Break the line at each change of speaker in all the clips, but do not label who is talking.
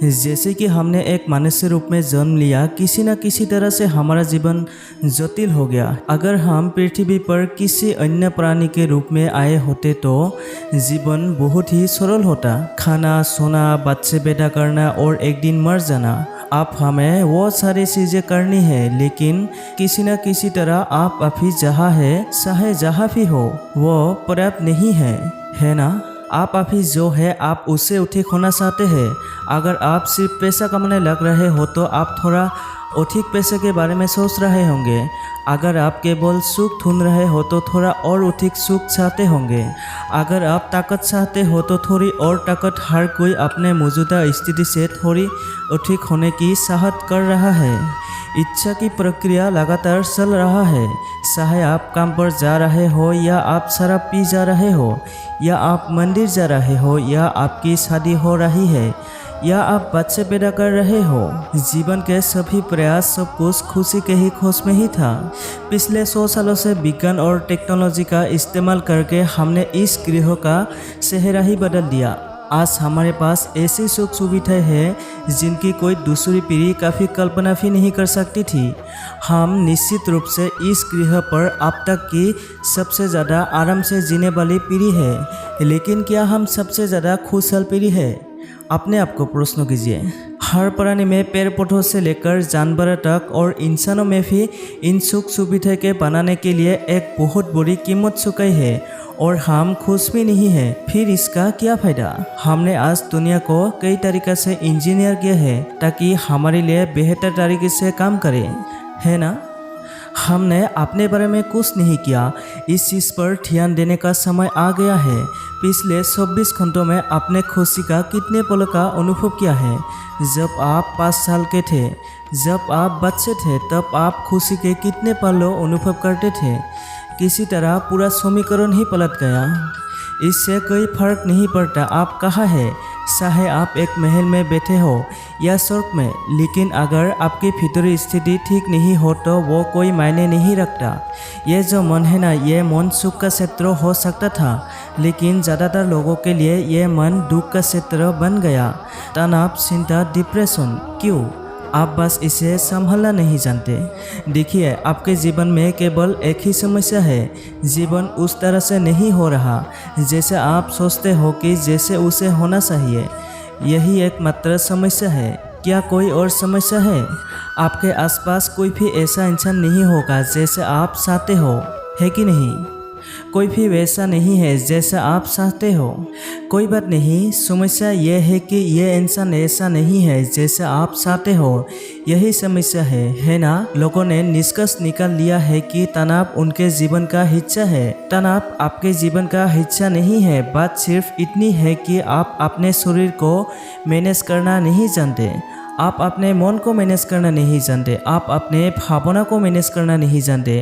जैसे कि हमने एक मनुष्य रूप में जन्म लिया, किसी न किसी तरह से हमारा जीवन जटिल हो गया। अगर हम पृथ्वी पर किसी अन्य प्राणी के रूप में आए होते तो जीवन बहुत ही सरल होता। खाना, सोना, बच्चे पैदा करना और एक दिन मर जाना। अब हमें वो सारी चीजें करनी है, लेकिन किसी न किसी तरह आप अभी जहाँ है, चाहे जहाँ भी हो, वो पर्याप्त नहीं है ना? आप अभी जो है आप उससे अधिक होना चाहते हैं। अगर आप सिर्फ पैसा कमाने लग रहे हो तो आप थोड़ा अधिक पैसे के बारे में सोच रहे होंगे। अगर आप केवल सुख ढूंढ रहे हो तो थोड़ा और अधिक सुख चाहते होंगे। अगर आप ताकत चाहते हो तो थोड़ी और ताकत। हर कोई अपने मौजूदा स्थिति से थोड़ी अधिक होने की चाहत कर रहा है। इच्छा की प्रक्रिया लगातार चल रहा है। चाहे आप काम पर जा रहे हो, या आप शराब पी जा रहे हो, या आप मंदिर जा रहे हो, या आपकी शादी हो रही है, या आप बच्चे पैदा कर रहे हो, जीवन के सभी प्रयास, सब कुछ खुशी के ही खोज में ही था। पिछले 100 सालों से विज्ञान और टेक्नोलॉजी का इस्तेमाल करके हमने इस ग्रह का चेहरा ही बदल दिया। आज हमारे पास ऐसी सुख सुविधाएं हैं जिनकी कोई दूसरी पीढ़ी कभी कल्पना भी नहीं कर सकती थी। हम निश्चित रूप से इस ग्रह पर अब तक की सबसे ज़्यादा आराम से जीने वाली पीढ़ी है, लेकिन क्या हम सबसे ज़्यादा खुशहाल पीढ़ी है? अपने आप को प्रश्न कीजिए। हर प्राणी में पेड़ पौधों से लेकर जानवर तक और इंसानों में भी इन सुख सुविधा के बनाने के लिए एक बहुत बड़ी कीमत चुकाई है, और हम खुश भी नहीं हैं। फिर इसका क्या फायदा? हमने आज दुनिया को कई तरीक़े से इंजीनियर किया है ताकि हमारे लिए बेहतर तरीके से काम करे, है ना? हमने अपने बारे में कुछ नहीं किया। इस चीज़ पर ध्यान देने का समय आ गया है। पिछले 24 घंटों में अपने खुशी का कितने पलों का अनुभव किया है? जब आप 5 साल के थे, जब आप बच्चे थे, तब आप खुशी के कितने पलों अनुभव करते थे? किसी तरह पूरा समीकरण ही पलट गया। इससे कोई फर्क नहीं पड़ता आप कहाँ हैं, चाहे आप एक महल में बैठे हो या स्वर्ग में, लेकिन अगर आपकी भीतरी स्थिति ठीक नहीं हो तो वो कोई मायने नहीं रखता। ये जो मन है ना, ये मन सुख का क्षेत्र हो सकता था, लेकिन ज़्यादातर लोगों के लिए ये मन दुख का क्षेत्र बन गया। तनाव, चिंता, डिप्रेशन। क्यों? आप बस इसे संभालना नहीं जानते। देखिए, आपके जीवन में केवल एक ही समस्या है। जीवन उस तरह से नहीं हो रहा जैसे आप सोचते हो कि जैसे उसे होना चाहिए। यही एकमात्र समस्या है। क्या कोई और समस्या है? आपके आसपास कोई भी ऐसा इंसान नहीं होगा जैसे आप चाहते हो, है कि नहीं? कोई भी वैसा नहीं है जैसा आप चाहते हो। कोई बात नहीं, समस्या यह है कि यह इंसान ऐसा नहीं है जैसा आप चाहते हो। यही समस्या है ना? लोगों ने निष्कर्ष निकाल लिया है कि तनाव उनके जीवन का हिस्सा है। तनाव आपके जीवन का हिस्सा नहीं है। बात सिर्फ इतनी है कि आप अपने शरीर को मैनेज करना नहीं जानते, आप अपने मन को मैनेज करना नहीं जानते, आप अपने भावना को मैनेज करना नहीं जानते,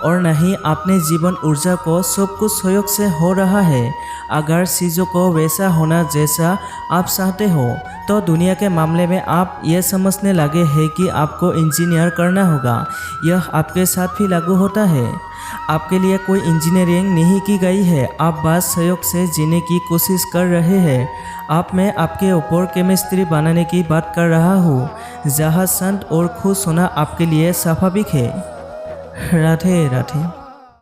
और नहीं अपने जीवन ऊर्जा को सब कुछ सहयोग से हो रहा है। अगर चीज़ों को वैसा होना जैसा आप चाहते हो तो दुनिया के मामले में आप ये समझने लगे हैं कि आपको इंजीनियर करना होगा। यह आपके साथ भी लागू होता है। आपके लिए कोई इंजीनियरिंग नहीं की गई है, आप बस सहयोग से जीने की कोशिश कर रहे हैं। अब मैं आपके ऊपर केमिस्ट्री बनाने की बात कर रहा हूँ, जहाँ शांत और खुश होना आपके लिए स्वाभाविक है। राधे राधे।